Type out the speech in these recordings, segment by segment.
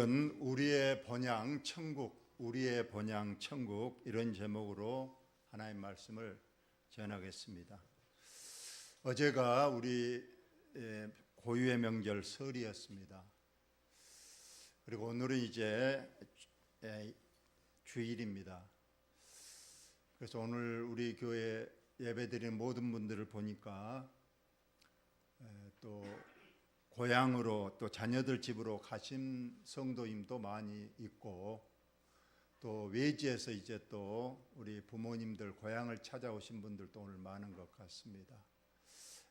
오늘은 우리의 번향 천국, 우리의 번향 천국 이런 제목으로 하나님 말씀을 전하겠습니다. 어제가 우리 고유의 명절 설이었습니다. 그리고 오늘은 이제 주일입니다. 그래서 오늘 우리 교회 예배드리는 모든 분들을 보니까 또 고향으로 또 자녀들 집으로 가신 성도님도 많이 있고 또 외지에서 이제 또 우리 부모님들 고향을 찾아오신 분들도 오늘 많은 것 같습니다.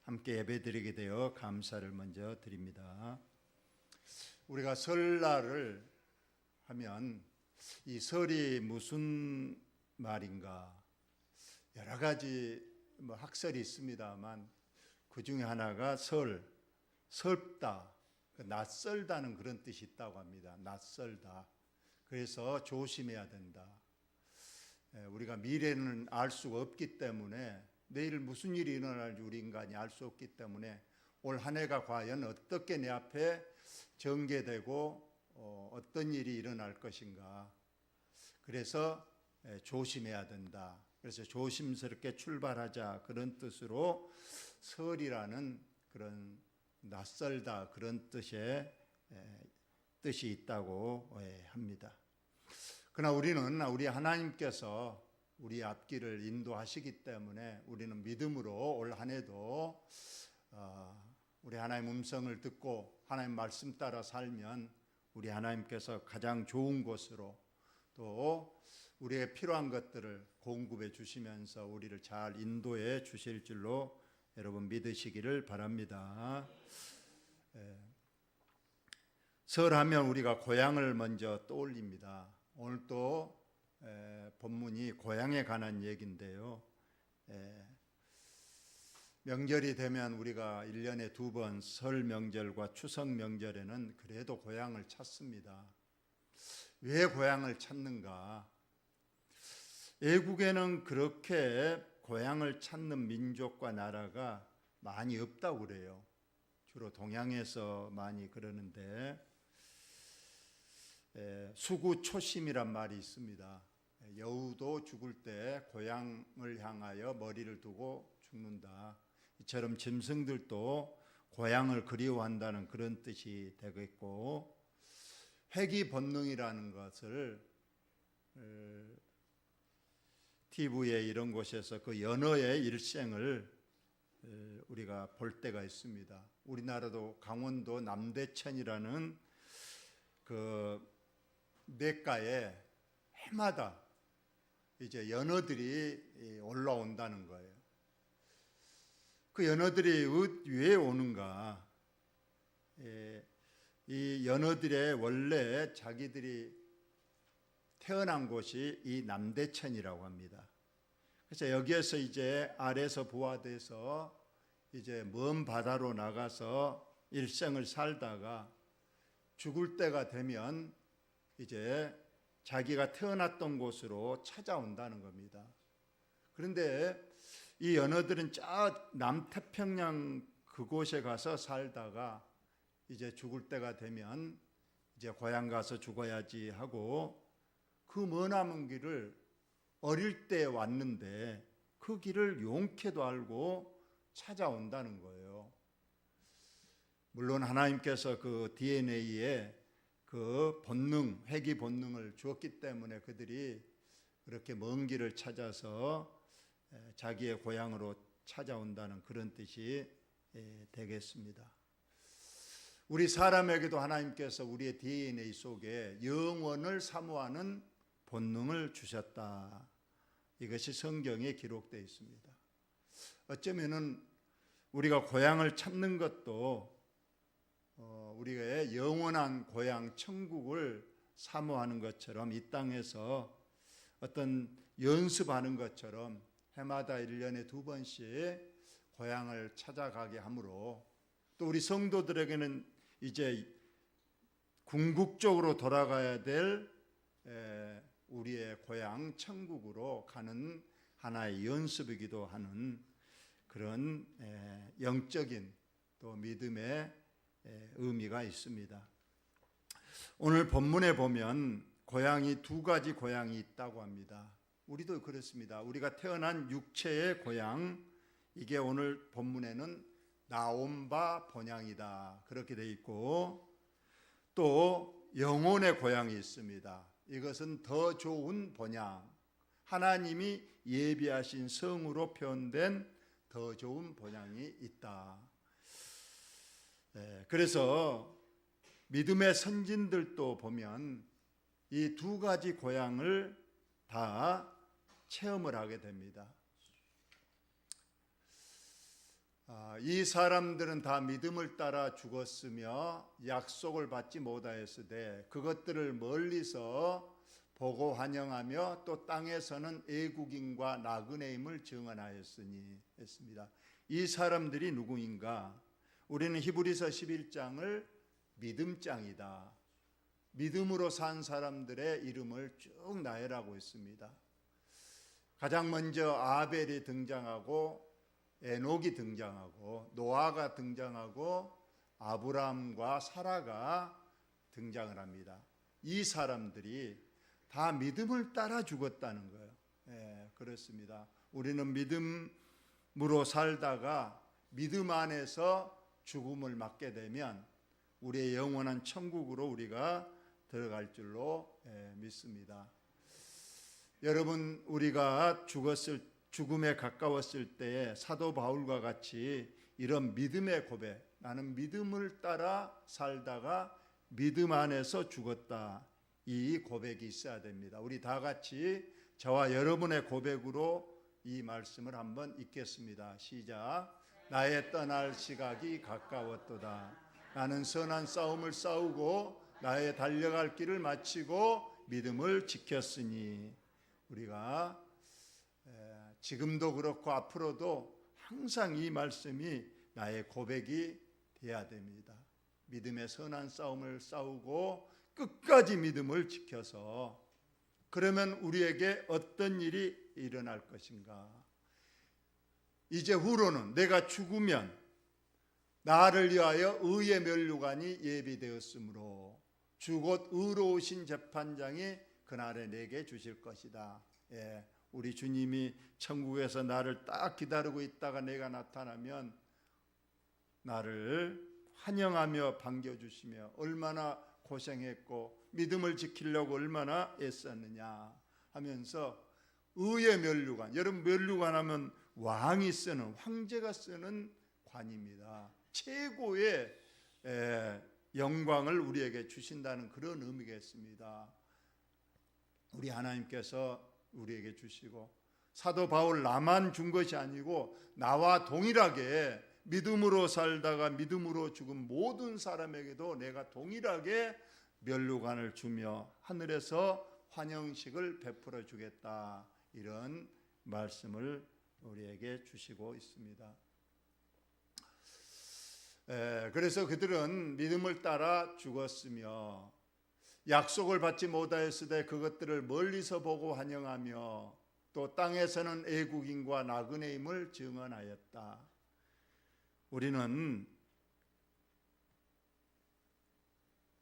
함께 예배드리게 되어 감사를 먼저 드립니다. 우리가 설날을 하면 이 설이 무슨 말인가 여러 가지 학설이 있습니다만 그 중에 하나가 설다, 낯설다는 그런 뜻이 있다고 합니다. 낯설다. 그래서 조심해야 된다. 우리가 미래는 알 수가 없기 때문에 내일 무슨 일이 일어날지 우리 인간이 알 수 없기 때문에 올 한 해가 과연 어떻게 내 앞에 전개되고 어떤 일이 일어날 것인가. 그래서 조심해야 된다. 그래서 조심스럽게 출발하자 그런 뜻으로 설이라는 그런 낯설다 그런 뜻이 있다고 합니다. 그러나 우리는 우리 하나님께서 우리 앞길을 인도하시기 때문에 우리는 믿음으로 올 한 해도 우리 하나님 음성을 듣고 하나님 말씀 따라 살면 우리 하나님께서 가장 좋은 곳으로 또 우리의 필요한 것들을 공급해 주시면서 우리를 잘 인도해 주실 줄로 여러분 믿으시기를 바랍니다. 설하면 우리가 고향을 먼저 떠올립니다. 오늘 또 본문이 고향에 관한 얘기인데요. 명절이 되면 우리가 1년에 2번 설 명절과 추석 명절에는 그래도 고향을 찾습니다. 왜 고향을 찾는가? 외국에는 그렇게 고향을 찾는 민족과 나라가 많이 없다고 그래요. 주로 동양에서 많이 그러는데 수구초심이란 말이 있습니다. 여우도 죽을 때 고향을 향하여 머리를 두고 죽는다. 이처럼 짐승들도 고향을 그리워한다는 그런 뜻이 되겠고 회귀본능이라는 것을 TV에 이런 곳에서 그 연어의 일생을 우리가 볼 때가 있습니다. 우리나라도 강원도 남대천이라는 그 냇가에 해마다 이제 연어들이 올라온다는 거예요. 그 연어들이 왜 오는가? 이 연어들의 원래 자기들이 태어난 곳이 이 남대천이라고 합니다. 그래서 여기에서 이제 아래에서 부화돼서 이제 먼 바다로 나가서 일생을 살다가 죽을 때가 되면 이제 자기가 태어났던 곳으로 찾아온다는 겁니다. 그런데 이 연어들은 저 남태평양 그곳에 가서 살다가 이제 죽을 때가 되면 이제 고향 가서 죽어야지 하고 그 머나먼 길을 어릴 때 왔는데 그 길을 용케도 알고 찾아온다는 거예요. 물론 하나님께서 그 DNA에 그 본능, 회귀 본능을 주었기 때문에 그들이 그렇게 먼 길을 찾아서 자기의 고향으로 찾아온다는 그런 뜻이 되겠습니다. 우리 사람에게도 하나님께서 우리의 DNA 속에 영원을 사모하는 본능을 주셨다. 이것이 성경에 기록되어 있습니다. 어쩌면은 우리가 고향을 찾는 것도 우리의 영원한 고향 천국을 사모하는 것처럼 이 땅에서 어떤 연습하는 것처럼 해마다 1년에 2번씩 고향을 찾아가게 하므로 또 우리 성도들에게는 이제 궁극적으로 돌아가야 될 우리의 고향 천국으로 가는 하나의 연습이기도 하는 그런 영적인 또 믿음의 의미가 있습니다. 오늘 본문에 보면 고향이 두 가지 고향이 있다고 합니다. 우리도 그렇습니다. 우리가 태어난 육체의 고향, 이게 오늘 본문에는 나온 바 본향이다 그렇게 돼 있고, 또 영혼의 고향이 있습니다. 이것은 더 좋은 본향, 하나님이 예비하신 성으로 표현된 더 좋은 본향이 있다. 그래서 믿음의 선진들도 보면 이 두 가지 고향을 다 체험을 하게 됩니다. 이 사람들은 다 믿음을 따라 죽었으며 약속을 받지 못하였으되 그것들을 멀리서 보고 환영하며 또 땅에서는 애국인과 나그네임을 증언하였으니 했습니다. 이 사람들이 누구인가? 우리는 히브리서 11장을 믿음장이다, 믿음으로 산 사람들의 이름을 쭉 나열하고 있습니다. 가장 먼저 아벨이 등장하고 에녹이 등장하고 노아가 등장하고 아브라함과 사라가 등장을 합니다. 이 사람들이 다 믿음을 따라 죽었다는 거예요. 그렇습니다. 우리는 믿음으로 살다가 믿음 안에서 죽음을 맞게 되면 우리의 영원한 천국으로 우리가 들어갈 줄로 믿습니다. 여러분, 우리가 죽음에 가까웠을 때에 사도 바울과 같이 이런 믿음의 고백, 나는 믿음을 따라 살다가 믿음 안에서 죽었다, 이 고백이 있어야 됩니다. 우리 다 같이 저와 여러분의 고백으로 이 말씀을 한번 읽겠습니다. 시작. 나의 떠날 시각이 가까웠도다. 나는 선한 싸움을 싸우고 나의 달려갈 길을 마치고 믿음을 지켰으니. 우리가 지금도 그렇고 앞으로도 항상 이 말씀이 나의 고백이 돼야 됩니다. 믿음의 선한 싸움을 싸우고 끝까지 믿음을 지켜서, 그러면 우리에게 어떤 일이 일어날 것인가? 이제 후로는 내가 죽으면 나를 위하여 의의 면류관이 예비되었으므로 주 곧 의로우신 재판장이 그날에 내게 주실 것이다. 우리 주님이 천국에서 나를 딱 기다리고 있다가 내가 나타나면 나를 환영하며 반겨주시며 얼마나 고생했고 믿음을 지키려고 얼마나 애썼느냐 하면서 의의 면류관, 여러분 면류관 하면 왕이 쓰는, 황제가 쓰는 관입니다. 최고의 영광을 우리에게 주신다는 그런 의미겠습니다. 우리 하나님께서 우리에게 주시고, 사도 바울 나만 준 것이 아니고 나와 동일하게 믿음으로 살다가 믿음으로 죽은 모든 사람에게도 내가 동일하게 면류관을 주며 하늘에서 환영식을 베풀어 주겠다, 이런 말씀을 우리에게 주시고 있습니다. 그래서 그들은 믿음을 따라 죽었으며 약속을 받지 못하였으되 그것들을 멀리서 보고 환영하며 또 땅에서는 애국인과 나그네임을 증언하였다. 우리는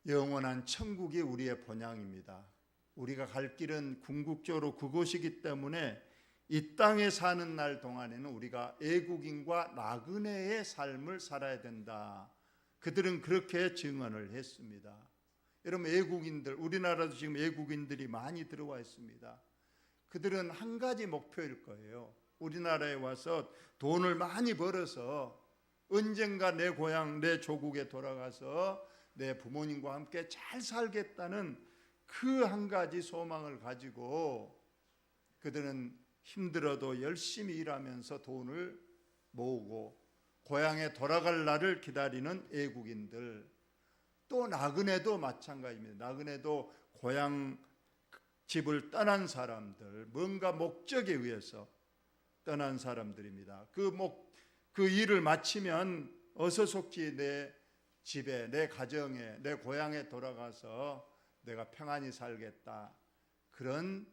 영원한 천국이 우리의 본향입니다. 우리가 갈 길은 궁극적으로 그곳이기 때문에 이 땅에 사는 날 동안에는 우리가 애국인과 나그네의 삶을 살아야 된다. 그들은 그렇게 증언을 했습니다. 여러분, 애국인들, 우리나라도 지금 애국인들이 많이 들어와 있습니다. 그들은 한 가지 목표일 거예요. 우리나라에 와서 돈을 많이 벌어서 언젠가 내 고향, 내 조국에 돌아가서 내 부모님과 함께 잘 살겠다는 그 한 가지 소망을 가지고 그들은 힘들어도 열심히 일하면서 돈을 모으고 고향에 돌아갈 날을 기다리는 애국인들, 또 나그네도 마찬가지입니다. 나그네도 고향 집을 떠난 사람들, 뭔가 목적에 의해서 떠난 사람들입니다. 그 일을 마치면 어서 속히 내 집에, 내 가정에, 내 고향에 돌아가서 내가 평안히 살겠다, 그런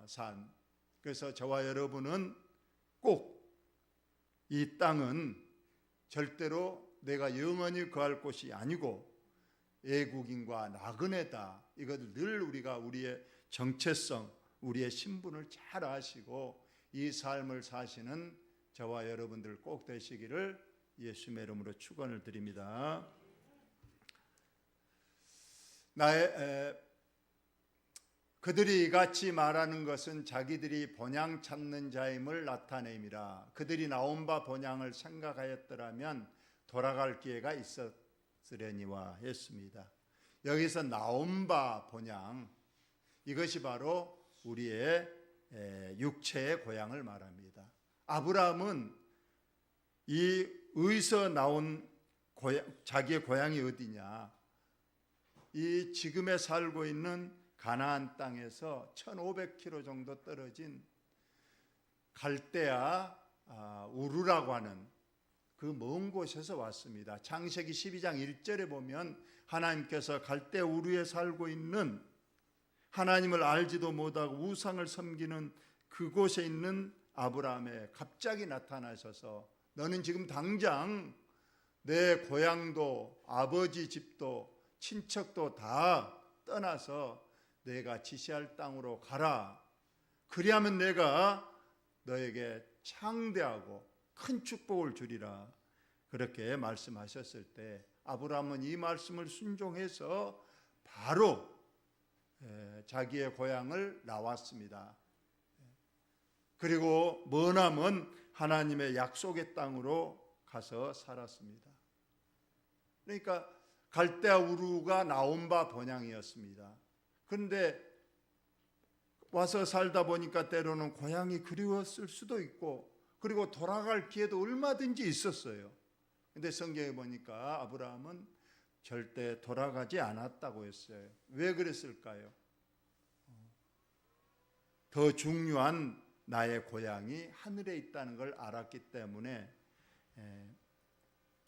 삶. 그래서 저와 여러분은 꼭 이 땅은 절대로 내가 영원히 거할 곳이 아니고 애국인과 나그네다. 이것을 늘 우리가 우리의 정체성, 우리의 신분을 잘 아시고 이 삶을 사시는 저와 여러분들 꼭 되시기를 예수님의 이름으로 축원을 드립니다. 그들이 이같이 말하는 것은 자기들이 본향 찾는 자임을 나타내미라. 그들이 나온 바 본향을 생각하였더라면 돌아갈 기회가 있었으려니와 했습니다. 여기서 나온 바 본향, 이것이 바로 우리의 육체의 고향을 말합니다. 아브라함은 이 의서 나온 자기의 고향이 어디냐? 이 지금에 살고 있는 가나안 땅에서 1500km 정도 떨어진 갈대아 우르라고 하는 그 먼 곳에서 왔습니다. 창세기 12장 1절에 보면 하나님께서 갈대아 우르에 살고 있는 하나님을 알지도 못하고 우상을 섬기는 그곳에 있는 아브라함에 갑자기 나타나셔서 너는 지금 당장 내 고향도 아버지 집도 친척도 다 떠나서 내가 지시할 땅으로 가라. 그리하면 내가 너에게 창대하고 큰 축복을 주리라. 그렇게 말씀하셨을 때 아브라함은 이 말씀을 순종해서 바로 자기의 고향을 나왔습니다. 그리고 머나먼 하나님의 약속의 땅으로 가서 살았습니다. 그러니까 갈대아 우르가 나온 바 본향이었습니다. 그런데 와서 살다 보니까 때로는 고향이 그리웠을 수도 있고 그리고 돌아갈 기회도 얼마든지 있었어요. 그런데 성경에 보니까 아브라함은 절대 돌아가지 않았다고 했어요. 왜 그랬을까요? 더 중요한 나의 고향이 하늘에 있다는 걸 알았기 때문에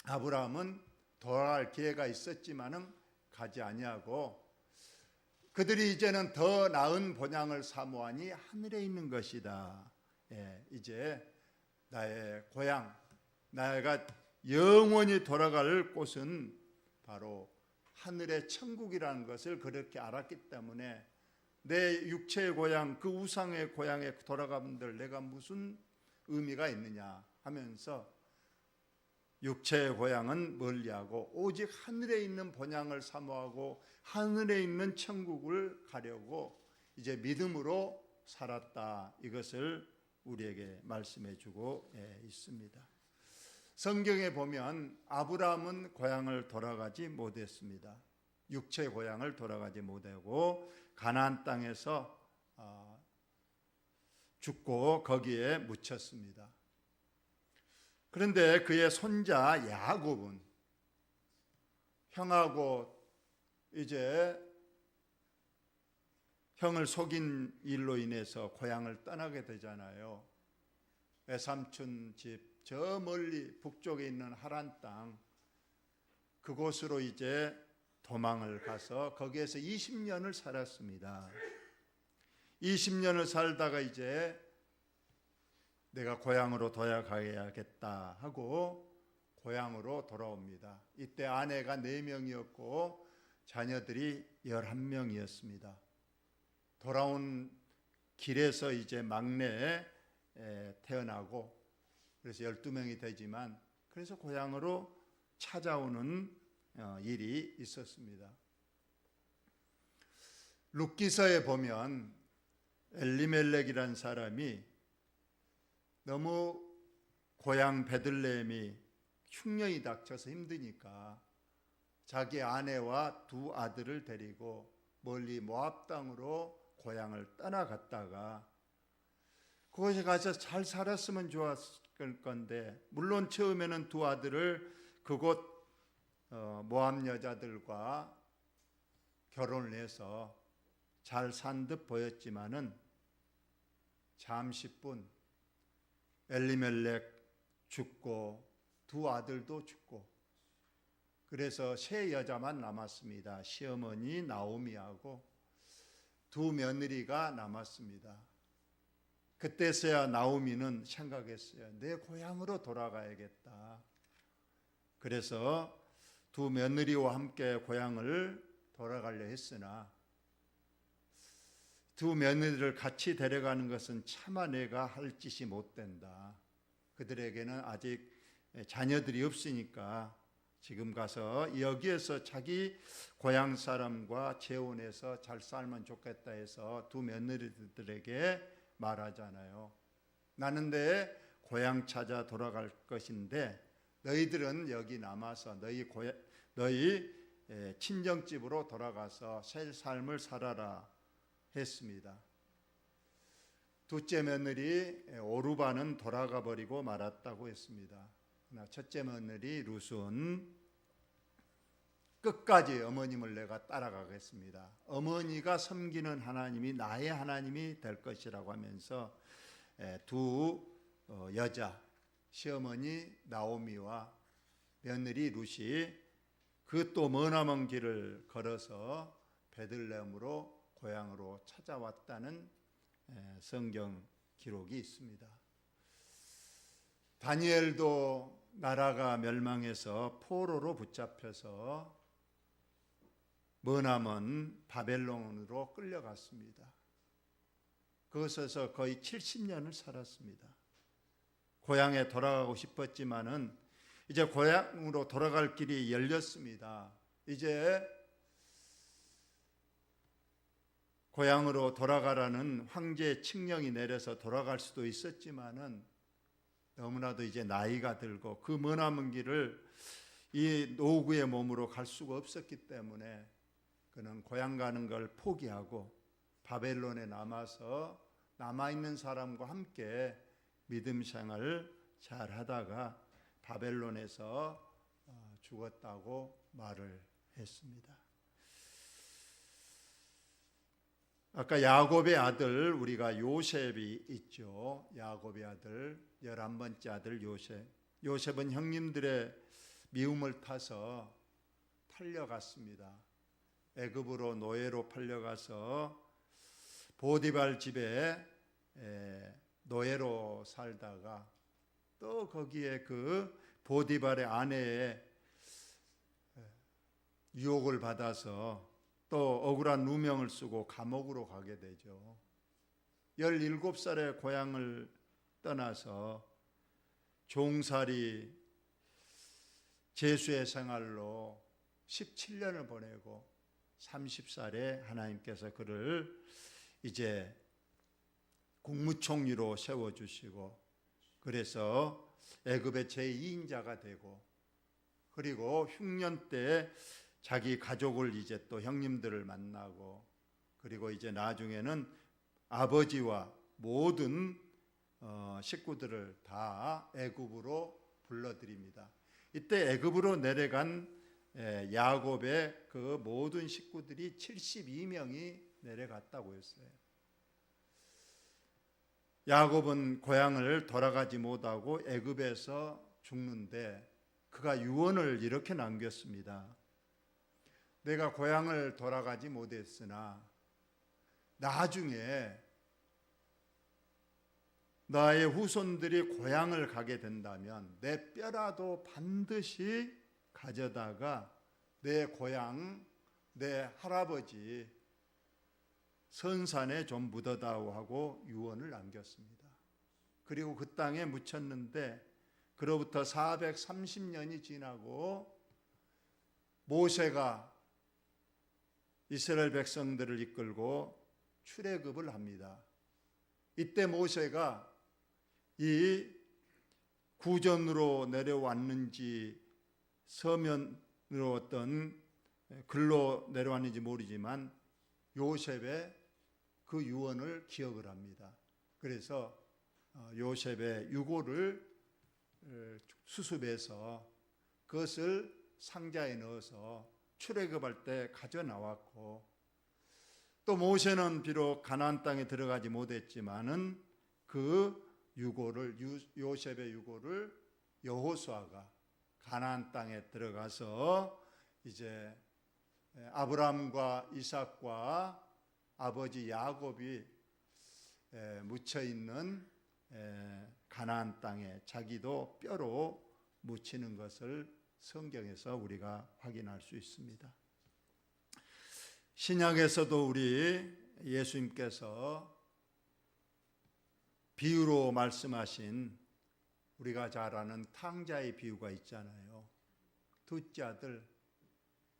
아브라함은 돌아갈 기회가 있었지만은 가지 아니하고 그들이 이제는 더 나은 본향을 사모하니 하늘에 있는 것이다. 이제 나의 고향, 내가 영원히 돌아갈 곳은 바로 하늘의 천국이라는 것을 그렇게 알았기 때문에 내 육체의 고향, 그 우상의 고향에 돌아가면들 내가 무슨 의미가 있느냐 하면서 육체의 고향은 멀리하고 오직 하늘에 있는 본향을 사모하고 하늘에 있는 천국을 가려고 이제 믿음으로 살았다. 이것을 우리에게 말씀해 주고 있습니다. 성경에 보면 아브라함은 고향을 돌아가지 못했습니다. 육체의 고향을 돌아가지 못하고 가나안 땅에서 죽고 거기에 묻혔습니다. 그런데 그의 손자 야곱은 형하고 이제 형을 속인 일로 인해서 고향을 떠나게 되잖아요. 외삼촌 집 저 멀리 북쪽에 있는 하란 땅 그곳으로 이제 도망을 가서 거기에서 20년을 살았습니다. 20년을 살다가 이제 내가 고향으로 돌아가야겠다 하고 고향으로 돌아옵니다. 이때 아내가 4명이었고 자녀들이 11명이었습니다. 돌아온 길에서 이제 막내에 태어나고 그래서 12명이 되지만 그래서 고향으로 찾아오는 일이 있었습니다. 룻기서에 보면 엘리멜렉이라는 사람이 너무 고향 베들레헴이 흉년이 닥쳐서 힘드니까 자기 아내와 2 아들을 데리고 멀리 모압 땅으로 고향을 떠나갔다가 그곳에 가서 잘 살았으면 좋았을 건데 물론 처음에는 2 아들을 그곳 모압 여자들과 결혼을 해서 잘 산 듯 보였지만은 잠시뿐 엘리멜렉 죽고 2 아들도 죽고 그래서 3 여자만 남았습니다. 시어머니 나오미하고 2 며느리가 남았습니다. 그때서야 나오미는 생각했어요. 내 고향으로 돌아가야겠다. 그래서 두 며느리와 함께 고향을 돌아가려 했으나 두 며느리를 같이 데려가는 것은 차마 내가 할 짓이 못 된다. 그들에게는 아직 자녀들이 없으니까 지금 가서 여기에서 자기 고향 사람과 재혼해서 잘 살면 좋겠다 해서 두 며느리들에게 말하잖아요. 나는 내 고향 찾아 돌아갈 것인데 너희들은 여기 남아서 너희 친정집으로 돌아가서 새 삶을 살아라 했습니다. 둘째 며느리 오르바는 돌아가 버리고 말았다고 했습니다. 첫째 며느리 룻은 끝까지 어머님을 내가 따라가겠습니다. 어머니가 섬기는 하나님이 나의 하나님이 될 것이라고 하면서 두 여자 시어머니 나오미와 며느리 룻이 그 또 머나먼 길을 걸어서 베들레헴으로 고향으로 찾아왔다는 성경 기록이 있습니다. 다니엘도 나라가 멸망해서 포로로 붙잡혀서 머나먼 바벨론으로 끌려갔습니다. 그곳에서 거의 70년을 살았습니다. 고향에 돌아가고 싶었지만은 이제 고향으로 돌아갈 길이 열렸습니다. 이제 고향으로 돌아가라는 황제의 칙령이 내려서 돌아갈 수도 있었지만은 너무나도 이제 나이가 들고 그 머나먼 길을 이 노구의 몸으로 갈 수가 없었기 때문에 그는 고향 가는 걸 포기하고 바벨론에 남아있는 사람과 함께 믿음 생활을 잘 하다가 바벨론에서 죽었다고 말을 했습니다. 아까 야곱의 아들 우리가 요셉이 있죠. 야곱의 아들 11번째 아들 요셉. 요셉은 형님들의 미움을 타서 팔려갔습니다. 애굽으로 노예로 팔려가서 보디발 집에 노예로 살다가 또 거기에 그 보디발의 아내의 유혹을 받아서 또 억울한 누명을 쓰고 감옥으로 가게 되죠. 17살에 고향을 떠나서 종살이 제수의 생활로 17년을 보내고 30살에 하나님께서 그를 이제 국무총리로 세워주시고 그래서 애굽의 제2인자가 되고 그리고 흉년 때 자기 가족을 이제 또 형님들을 만나고 그리고 이제 나중에는 아버지와 모든 식구들을 다 애굽으로 불러들입니다. 이때 애굽으로 내려간 야곱의 그 모든 식구들이 72명이 내려갔다고 했어요. 야곱은 고향을 돌아가지 못하고 애굽에서 죽는데 그가 유언을 이렇게 남겼습니다. 내가 고향을 돌아가지 못했으나 나중에 나의 후손들이 고향을 가게 된다면 내 뼈라도 반드시 가져다가 내 고향, 내 할아버지 선산에 좀 묻어다오 하고 유언을 남겼습니다. 그리고 그 땅에 묻혔는데 그로부터 430년이 지나고 모세가 이스라엘 백성들을 이끌고 출애굽을 합니다. 이때 모세가 이 구전으로 내려왔는지 서면으로 어떤 글로 내려왔는지 모르지만 요셉의 그 유언을 기억을 합니다. 그래서 요셉의 유고를 수습해서 그것을 상자에 넣어서 출애굽할 때 가져 나왔고 또 모세는 비록 가나안 땅에 들어가지 못했지만은 그 유고를 요셉의 유고를 여호수아가 가나안 땅에 들어가서 이제 아브라함과 이삭과 아버지 야곱이 묻혀 있는 가나안 땅에 자기도 뼈로 묻히는 것을 성경에서 우리가 확인할 수 있습니다. 신약에서도 우리 예수님께서 비유로 말씀하신 우리가 잘 아는 탕자의 비유가 있잖아요. 둘째 아들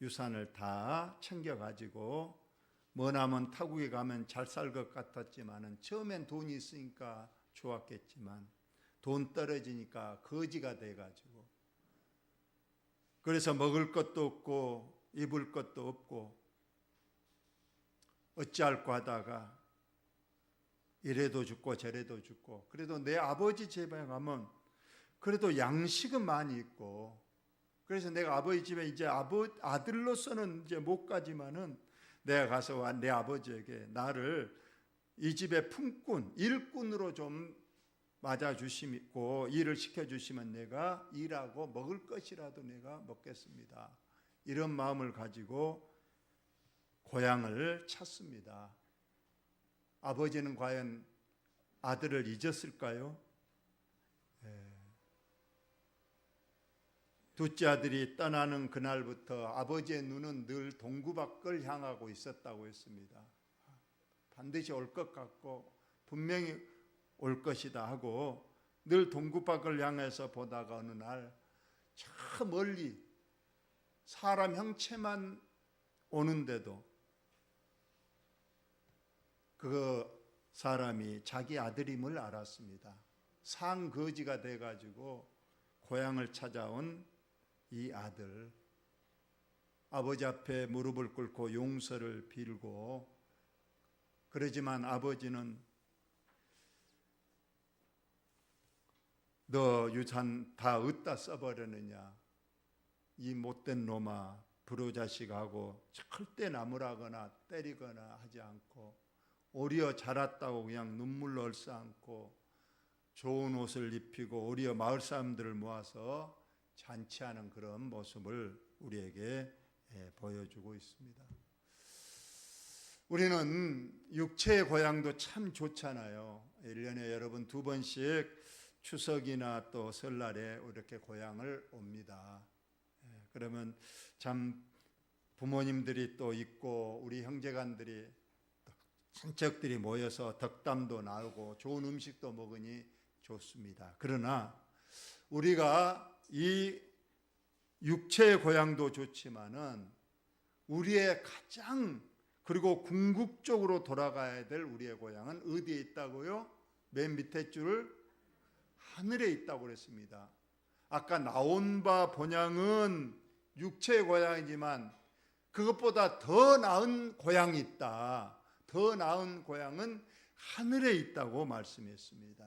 유산을 다 챙겨가지고 머나먼 타국에 가면 잘 살 것 같았지만 처음엔 돈이 있으니까 좋았겠지만 돈 떨어지니까 거지가 돼가지고 그래서 먹을 것도 없고 입을 것도 없고 어찌할까 하다가 이래도 죽고 저래도 죽고 그래도 내 아버지 집에 가면 그래도 양식은 많이 있고 그래서 내가 아버지 집에 이제 아들로서는 이제 못 가지만은 내가 가서 내 아버지에게 나를 이 집의 품꾼, 일꾼으로 좀 맞아주시고 일을 시켜주시면 내가 일하고 먹을 것이라도 내가 먹겠습니다. 이런 마음을 가지고 고향을 찾습니다. 아버지는 과연 아들을 잊었을까요? 둘째 아들이 떠나는 그날부터 아버지의 눈은 늘 동구밖을 향하고 있었다고 했습니다. 반드시 올 것 같고 분명히 올 것이다 하고 늘 동구밖을 향해서 보다가 어느 날 저 멀리 사람 형체만 오는데도 그 사람이 자기 아들임을 알았습니다. 상거지가 돼가지고 고향을 찾아온 이 아들, 아버지 앞에 무릎을 꿇고 용서를 빌고 그러지만 아버지는 너 유산 다 어디다 써버렸느냐, 이 못된 놈아, 불효자식하고 절대 나무라거나 때리거나 하지 않고 오히려 자랐다고 그냥 눈물로 얼싸안고 좋은 옷을 입히고 오히려 마을 사람들을 모아서 잔치하는 그런 모습을 우리에게 보여주고 있습니다. 우리는 육체의 고향도 참 좋잖아요. 1년에 여러분 2번씩 추석이나 또 설날에 이렇게 고향을 옵니다. 그러면 참 부모님들이 또 있고 우리 형제간들이 친척들이 모여서 덕담도 나누고 좋은 음식도 먹으니 좋습니다. 그러나 우리가 이 육체의 고향도 좋지만은 우리의 가장 그리고 궁극적으로 돌아가야 될 우리의 고향은 어디에 있다고요? 맨 밑에 줄을 하늘에 있다고 그랬습니다. 아까 나온 바 본향은 육체의 고향이지만 그것보다 더 나은 고향이 있다. 더 나은 고향은 하늘에 있다고 말씀했습니다.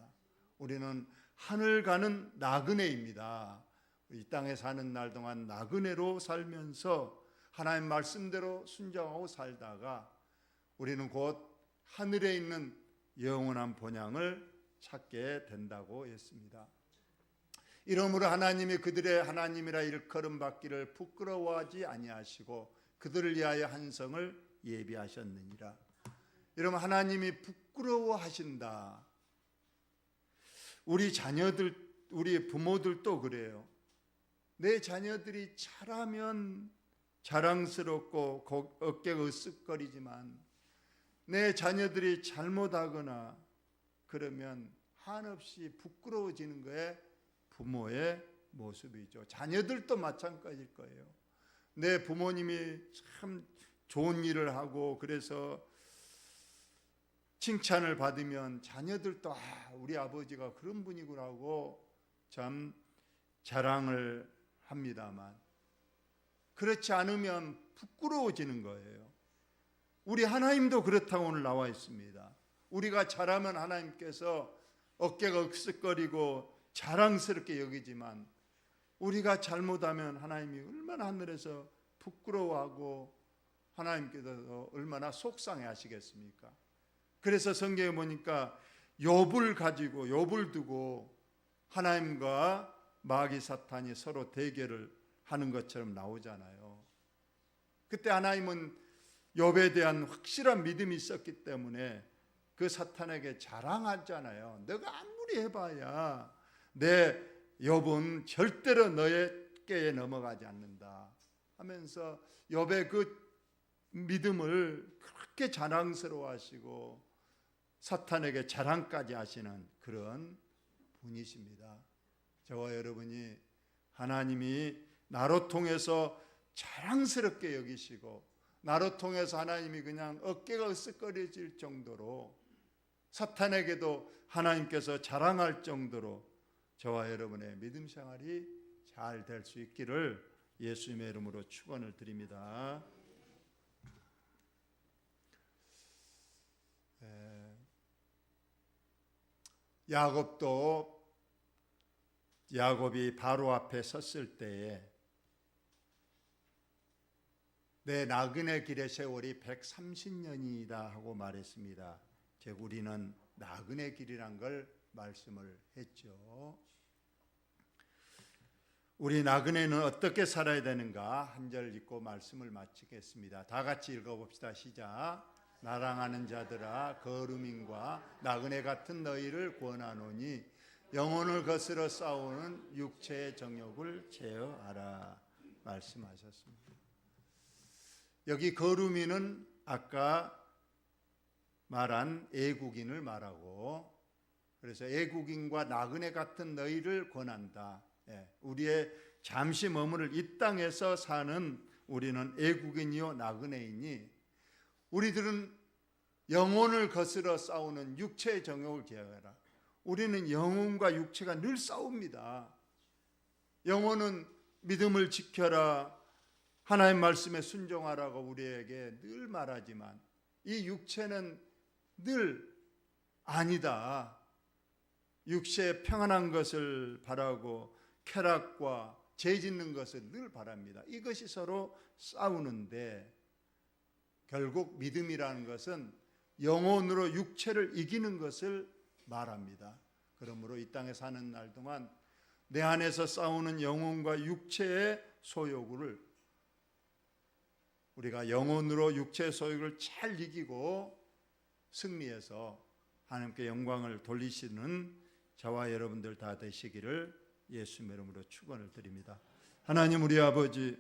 우리는 하늘 가는 나그네입니다. 이 땅에 사는 날 동안 나그네로 살면서 하나님 말씀대로 순종하고 살다가 우리는 곧 하늘에 있는 영원한 본향을 찾게 된다고 했습니다. 이러므로 하나님이 그들의 하나님이라 일컬음 받기를 부끄러워하지 아니하시고 그들을 위하여 한 성을 예비하셨느니라. 여러분, 하나님이 부끄러워하신다. 우리 자녀들, 우리 부모들도 그래요. 내 자녀들이 잘하면 자랑스럽고 어깨가 으쓱거리지만 내 자녀들이 잘못하거나 그러면 한없이 부끄러워지는 거에 부모의 모습이죠. 자녀들도 마찬가지일 거예요. 내 부모님이 참 좋은 일을 하고 그래서 칭찬을 받으면 자녀들도 우리 아버지가 그런 분이구나 하고 참 자랑을 합니다만 그렇지 않으면 부끄러워지는 거예요. 우리 하나님도 그렇다고 오늘 나와 있습니다. 우리가 잘하면 하나님께서 어깨가 으쓱거리고 자랑스럽게 여기지만 우리가 잘못하면 하나님이 얼마나 하늘에서 부끄러워하고 하나님께서 얼마나 속상해 하시겠습니까? 그래서 성경에 보니까 욥을 가지고 욥을 두고 하나님과 마귀 사탄이 서로 대결을 하는 것처럼 나오잖아요. 그때 하나님은 욥에 대한 확실한 믿음이 있었기 때문에 그 사탄에게 자랑하잖아요. 너가 아무리 해봐야 내 욥은 절대로 너의 절대에 넘어가지 않는다 하면서 욥의 그 믿음을 그렇게 자랑스러워하시고 사탄에게 자랑까지 하시는 그런 분이십니다. 저와 여러분이 하나님이 나로 통해서 자랑스럽게 여기시고 나로 통해서 하나님이 그냥 어깨가 으쓱거려질 정도로 사탄에게도 하나님께서 자랑할 정도로 저와 여러분의 믿음 생활이 잘 될 수 있기를 예수님의 이름으로 축원을 드립니다. 야곱이 바로 앞에 섰을 때에 내 나그네 길의 세월이 130년이다 하고 말했습니다. 즉 우리는 나그네 길이란 걸 말씀을 했죠. 우리 나그네는 어떻게 살아야 되는가 한 절 읽고 말씀을 마치겠습니다. 다 같이 읽어봅시다. 시작. 나랑하는 자들아 거루민과 나그네 같은 너희를 권하노니 영혼을 거스러 싸우는 육체의 정욕을 제어하라 말씀하셨습니다. 여기 거루민은 아까 말한 애국인을 말하고 그래서 애국인과 나그네 같은 너희를 권한다. 우리의 잠시 머무를 이 땅에서 사는 우리는 애국인이요 나그네이니 우리들은 영혼을 거스러 싸우는 육체의 정욕을 제어해라. 우리는 영혼과 육체가 늘 싸웁니다. 영혼은 믿음을 지켜라, 하나님 말씀에 순종하라고 우리에게 늘 말하지만 이 육체는 늘 아니다. 육체의 평안한 것을 바라고 쾌락과 죄 짓는 것을 늘 바랍니다. 이것이 서로 싸우는데 결국 믿음이라는 것은 영혼으로 육체를 이기는 것을 말합니다. 그러므로 이 땅에 사는 날 동안 내 안에서 싸우는 영혼과 육체의 소욕을 우리가 영혼으로 육체의 소욕을 잘 이기고 승리해서 하나님께 영광을 돌리시는 저와 여러분들 다 되시기를 예수님의 이름으로 축원을 드립니다. 하나님 우리 아버지